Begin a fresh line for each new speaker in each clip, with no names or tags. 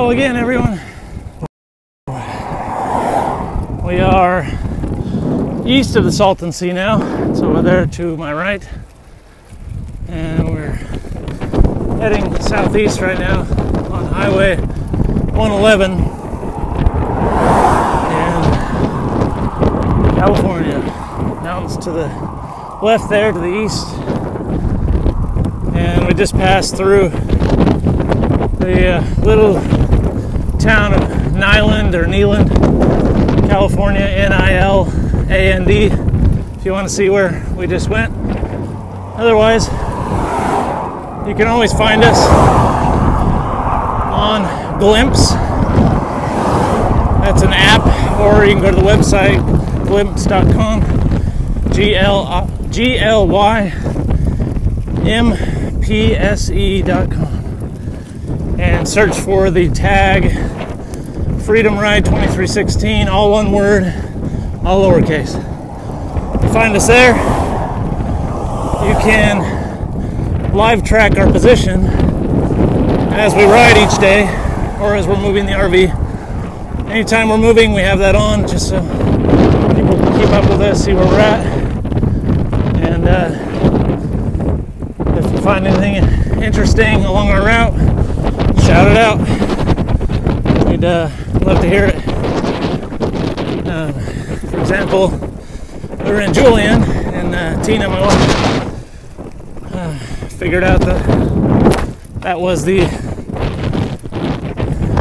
Hello again, everyone. We are east of the Salton Sea now. It's over there to my right. And we're heading southeast right now on Highway 111 in California. Mountains to the left there to the east. And we just passed through the little town of Niland or Neeland, California, N-I-L-A-N-D, if you want to see where we just went. Otherwise, you can always find us on Glimpse. That's an app, or you can go to the website, glimpse.com, GLYMPSE.com. And search for the tag Freedom Ride 2316, all one word, all lowercase. Find us there. You can live track our position as we ride each day or as we're moving the RV. Anytime we're moving, we have that on just so people can keep up with us, see where we're at. And if you find anything interesting along our route, shout it out. We'd love to hear it. For example, we were in Julian, and Tina, my wife, figured out that was the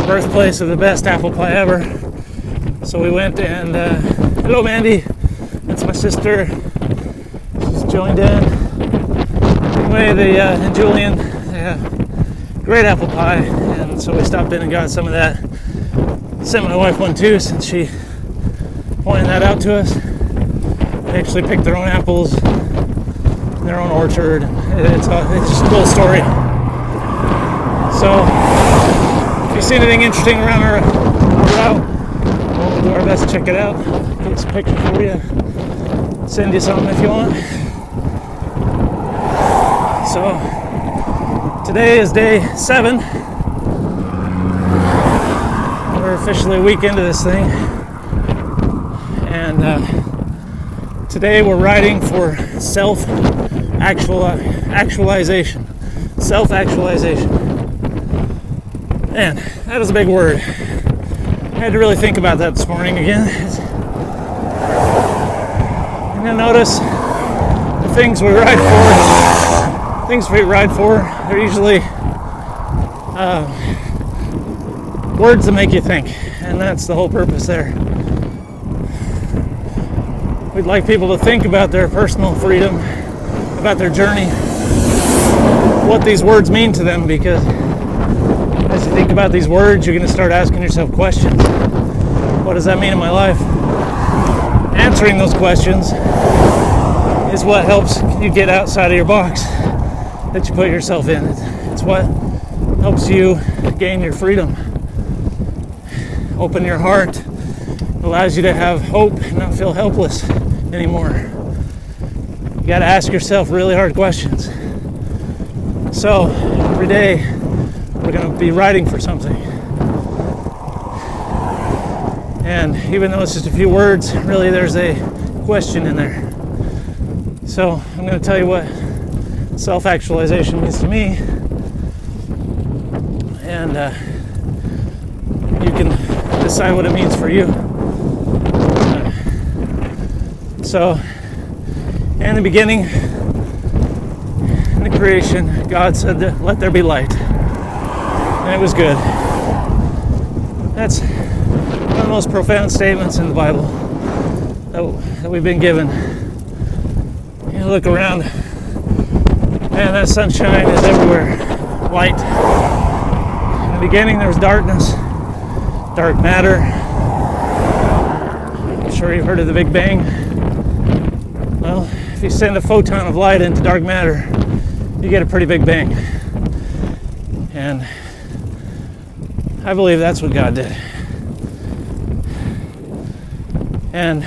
birthplace of the best apple pie ever. So we went and, hello Mandy, that's my sister. She's joined in. Anyway, in Julian, great apple pie, and so we stopped in and got some of that. Sent my wife one too, since she pointed that out to us. They actually picked their own apples in their own orchard. It's just a cool story. So if you see anything interesting around our route, we'll do our best to check it out. Get some pictures for you. Send you something if you want. So today is day 7. We're officially a week into this thing. And today we're riding for self-actualization. Self-actualization. Man, that is a big word. I had to really think about that this morning again. And you'll notice the things we ride for, they're usually words that make you think, and that's the whole purpose there. We'd like people to think about their personal freedom, about their journey, what these words mean to them, because as you think about these words, you're going to start asking yourself questions. What does that mean in my life? Answering those questions is what helps you get outside of your box that you put yourself in. It's what helps you gain your freedom. Open your heart, allows you to have hope and not feel helpless anymore. You got to ask yourself really hard questions. So every day we're going to be writing for something. And even though it's just a few words, really there's a question in there. So I'm going to tell you what self-actualization means to me. And you can decide what it means for you. So, in the beginning, in the creation, God said that, let there be light. And it was good. That's one of the most profound statements in the Bible that we've been given. You look around, man, that sunshine is everywhere. Light. In the beginning, there was darkness. Dark matter. I'm sure you've heard of the Big Bang. Well, if you send a photon of light into dark matter, you get a pretty big bang. And I believe that's what God did. And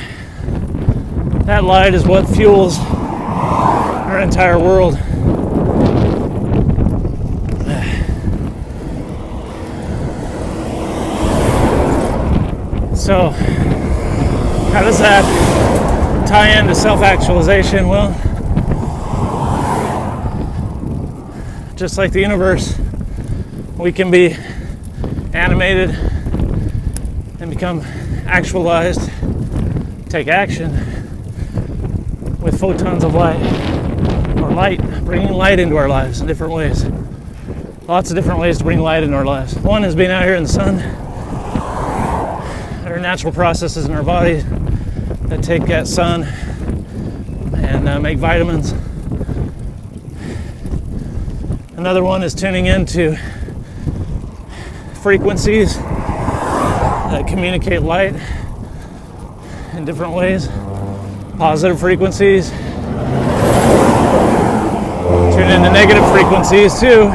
that light is what fuels our entire world. So, how does that tie into self-actualization? Well, just like the universe, we can be animated and become actualized, take action with photons of light, or light, bringing light into our lives in different ways. Lots of different ways to bring light into our lives. One is being out here in the sun. There are natural processes in our body that take that sun and make vitamins. Another one is tuning into frequencies that communicate light in different ways. Positive frequencies. Tune into negative frequencies too.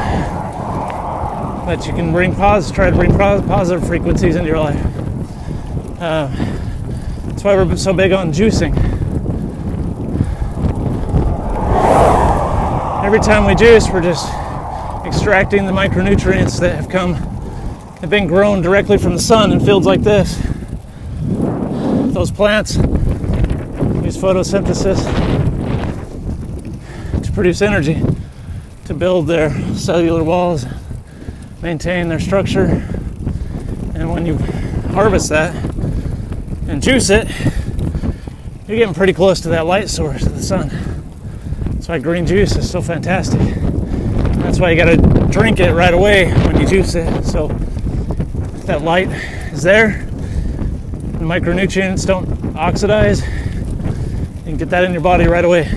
But you can try to bring positive frequencies into your life. That's why we're so big on juicing. Every time we juice, we're just extracting the micronutrients that have been grown directly from the sun in fields like this. Those plants use photosynthesis to produce energy, to build their cellular walls, maintain their structure. And when you harvest that and juice it, you're getting pretty close to that light source of the sun. That's why green juice is so fantastic. That's why you got to drink it right away when you juice it. So that light is there. The micronutrients don't oxidize. You can get that in your body right away.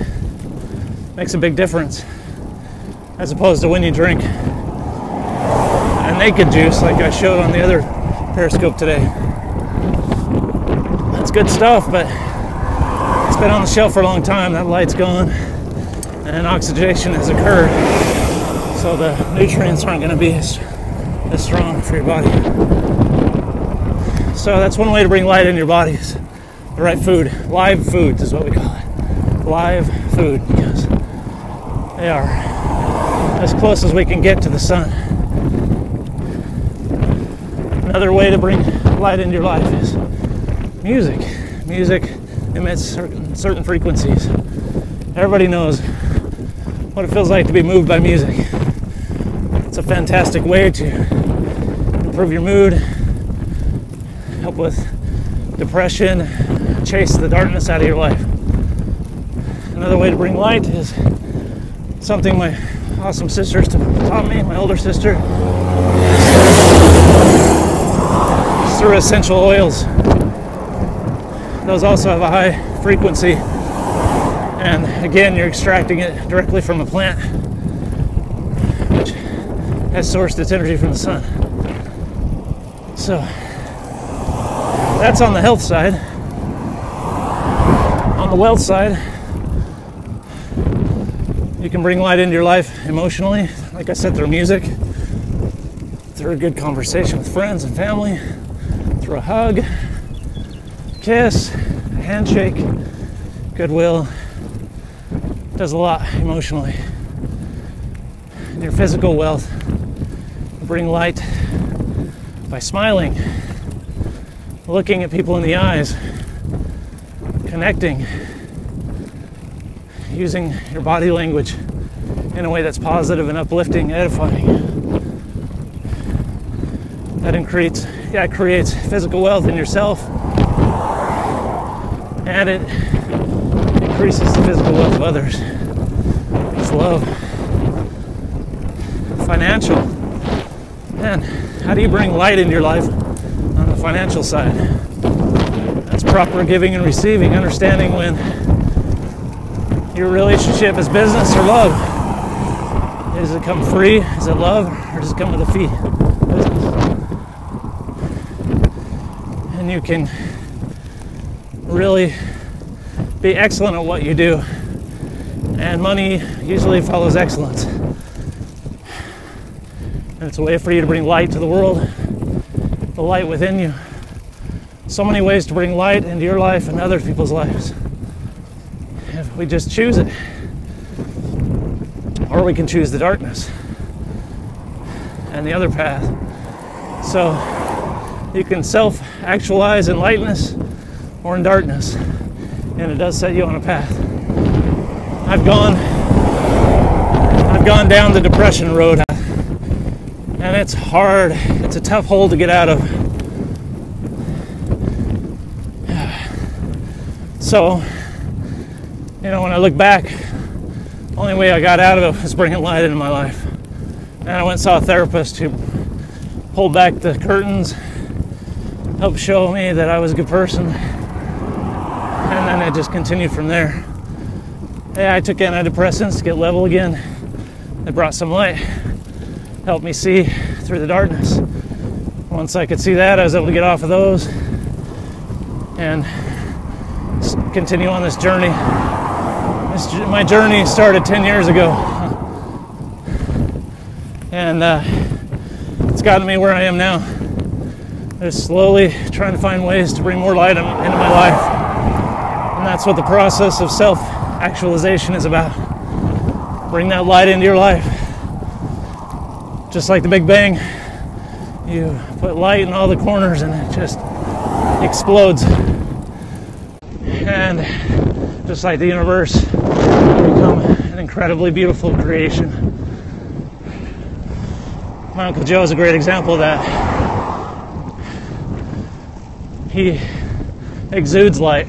Makes a big difference. As opposed to when you drink a naked juice like I showed on the other Periscope today. That's good stuff, but it's been on the shelf for a long time. That light's gone and oxidation has occurred. So the nutrients aren't going to be as strong for your body. So that's one way to bring light in your bodies. The right food. Live foods is what we call it. Live food, because they are as close as we can get to the sun. Another way to bring light into your life is music. Music emits certain frequencies. Everybody knows what it feels like to be moved by music. It's a fantastic way to improve your mood, help with depression, chase the darkness out of your life. Another way to bring light is something my awesome sisters taught me, my older sister. It's through essential oils. Those also have a high frequency. And again, you're extracting it directly from a plant, which has sourced its energy from the sun. So that's on the health side. On the wealth side, you can bring light into your life emotionally, like I said, through music, through a good conversation with friends and family, through a hug, kiss, a handshake, goodwill. It does a lot emotionally. In your physical wealth, you bring light by smiling, looking at people in the eyes, connecting, using your body language in a way that's positive and uplifting, edifying. That creates physical wealth in yourself, and it increases the physical wealth of others. It's love. Financial. And how do you bring light into your life on the financial side? That's proper giving and receiving, understanding when your relationship is business or love. Does it come free? Is it love? Or does it come with a fee? Business. And you can really be excellent at what you do. And money usually follows excellence. And it's a way for you to bring light to the world, the light within you. So many ways to bring light into your life and other people's lives. If we just choose it. Or we can choose the darkness and the other path. So You can self-actualize in lightness or in darkness, and it does set you on a path. I've gone down the depression road, and it's hard. It's a tough hole to get out of. So, you know, when I look back, the only way I got out of it was bringing light into my life. And I went and saw a therapist who pulled back the curtains, helped show me that I was a good person, and then it just continued from there. Yeah, I took antidepressants to get level again. They brought some light, helped me see through the darkness. Once I could see that, I was able to get off of those and continue on this journey. My journey started 10 years ago, and it's gotten me where I am now. Just slowly trying to find ways to bring more light into my life, and that's what the process of self-actualization is about. Bring that light into your life. Just like the Big Bang, you put light in all the corners and it just explodes. And just like the universe, you become an incredibly beautiful creation. My Uncle Joe is a great example of that. He exudes light.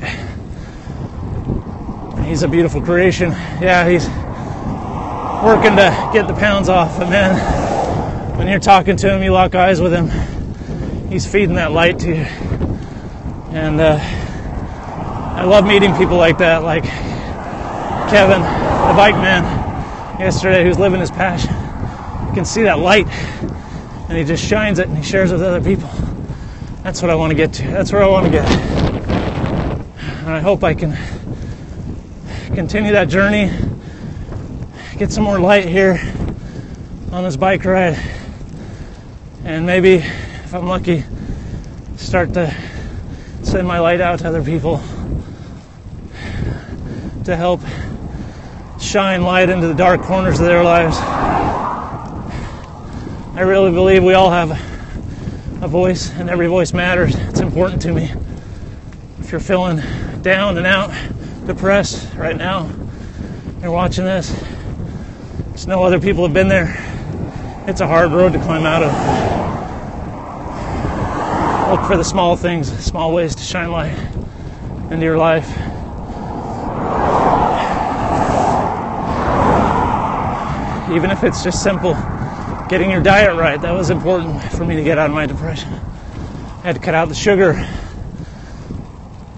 He's a beautiful creation. Yeah, he's working to get the pounds off, but man, when you're talking to him, you lock eyes with him, he's feeding that light to you. And I love meeting people like that, like Kevin, the bike man yesterday, who's living his passion. You can see that light, and he just shines it and he shares it with other people. That's what I want to get to. That's where I want to get. And I hope I can continue that journey, get some more light here on this bike ride, and maybe, if I'm lucky, start to send my light out to other people to help shine light into the dark corners of their lives. I really believe we all have a voice, and every voice matters. It's important to me. If you're feeling down and out, depressed right now, you're watching this, just know other people have been there. It's a hard road to climb out of. Look for the small things, small ways to shine light into your life. Even if it's just simple, getting your diet right. That was important for me to get out of my depression. I had to cut out the sugar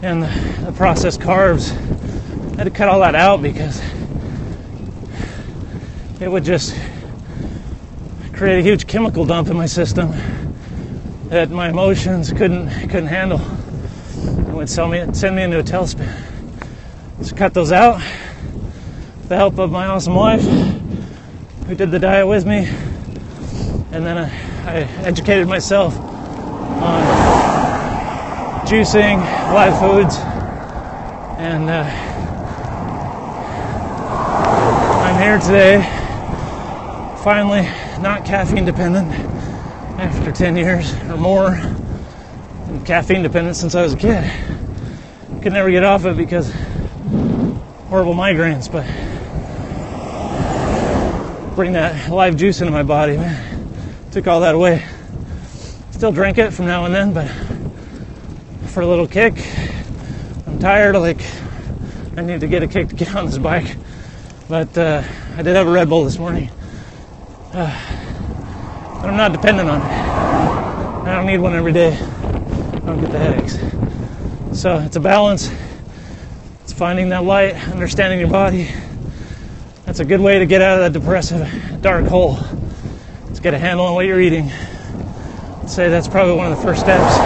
and the processed carbs. I had to cut all that out because it would just create a huge chemical dump in my system that my emotions couldn't handle. It would send me into a tailspin. So cut those out with the help of my awesome wife, who did the diet with me, and then I educated myself on juicing, live foods, and I'm here today, finally not caffeine dependent after 10 years or more, and caffeine dependent since I was a kid. Could never get off it because horrible migraines, but bring that live juice into my body, man. Took all that away. Still drink it from now and then, but for a little kick. I'm tired, like I need to get a kick to get on this bike. But I did have a Red Bull this morning. But I'm not dependent on it. I don't need one every day. I don't get the headaches. So it's a balance. It's finding that light, understanding your body. That's a good way to get out of that depressive, dark hole. Let's get a handle on what you're eating. I'd say that's probably one of the first steps.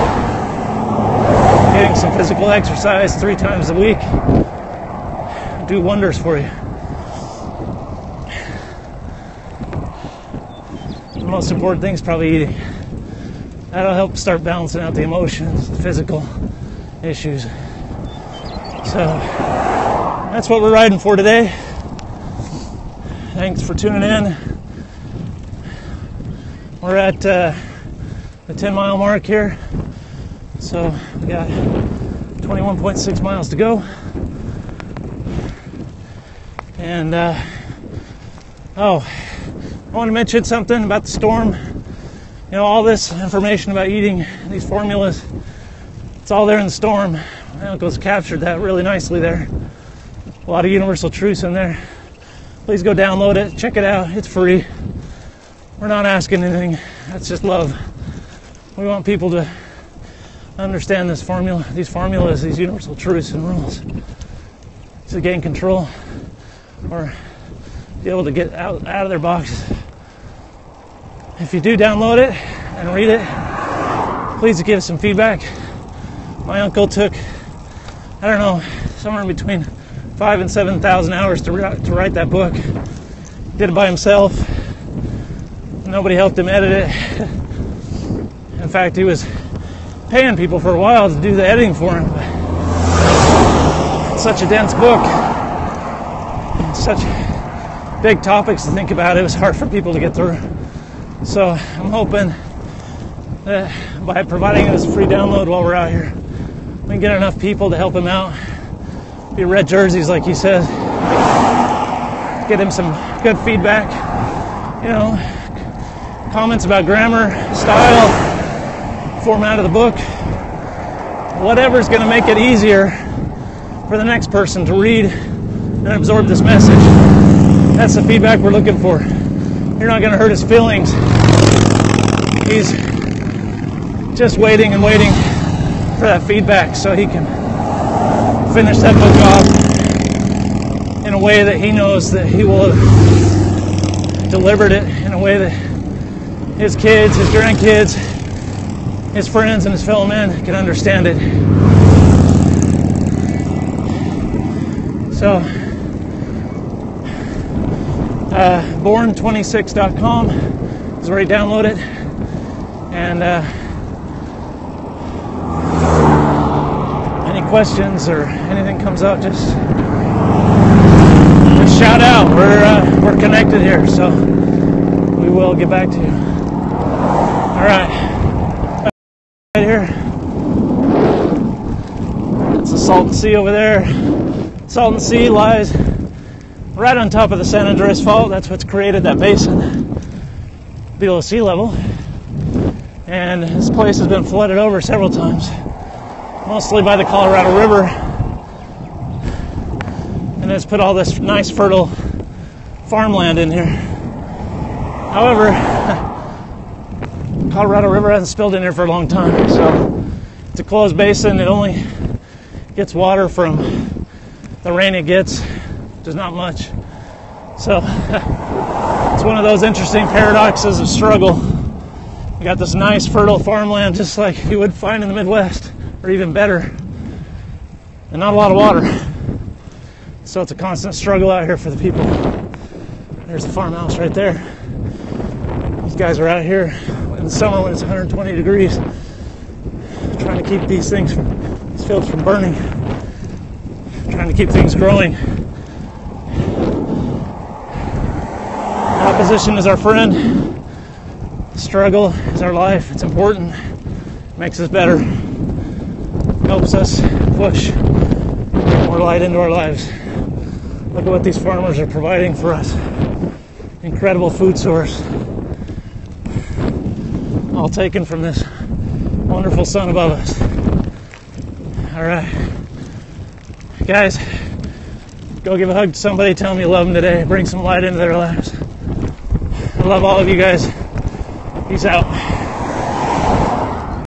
Getting some physical exercise 3 times a week will do wonders for you. The most important thing is probably eating. That'll help start balancing out the emotions, the physical issues. So that's what we're riding for today. Thanks for tuning in. We're at the 10-mile mark here. So we got 21.6 miles to go. And I want to mention something about the storm. You know, all this information about eating, these formulas, it's all there in the storm. My uncle's captured that really nicely there. A lot of universal truths in there. Please go download it, check it out. It's free. We're not asking anything. That's just love. We want people to understand this formula, these formulas, these universal truths and rules, to gain control or be able to get out of their boxes. If you do download it and read it, please give us some feedback. My uncle took, I don't know, somewhere between 5,000 and 7,000 hours to write that book. Did it by himself. Nobody helped him edit it. In fact, he was paying people for a while to do the editing for him. It's such a dense book. Such big topics to think about. It was hard for people to get through. So I'm hoping that by providing this free download while we're out here, we can get enough people to help him out. Be red jerseys, like he says. Get him some good feedback. You know, comments about grammar, style, format of the book. Whatever's going to make it easier for the next person to read and absorb this message. That's the feedback we're looking for. You're not going to hurt his feelings. He's just waiting and waiting for that feedback so he can finish that book off in a way that he knows that he will have delivered it in a way that his kids, his grandkids, his friends, and his fellow men can understand it. So, born26.com is where you download it. And any questions or anything comes up, just shout out. We're connected here, so we will get back to you. All right, right here. It's the Salton Sea over there. Salton Sea lies right on top of the San Andreas Fault. That's what's created that basin below sea level. And this place has been flooded over several times, mostly by the Colorado River. And it's put all this nice fertile farmland in here. However, Colorado River hasn't spilled in here for a long time, so it's a closed basin. It only gets water from the rain it gets, which is not much. So it's one of those interesting paradoxes of struggle. You got this nice fertile farmland just like you would find in the Midwest, or even better, and not a lot of water. So it's a constant struggle out here for the people. There's the farmhouse right there. These guys are out here in the summer when it's 120 degrees, trying to keep these fields from burning, trying to keep things growing. Opposition is our friend. Struggle is our life. It's important. Makes us better. Helps us push more light into our lives. Look at what these farmers are providing for us. Incredible food source. All taken from this wonderful sun above us. All right. Guys, go give a hug to somebody. Tell them you love them today. Bring some light into their lives. I love all of you guys. Peace out.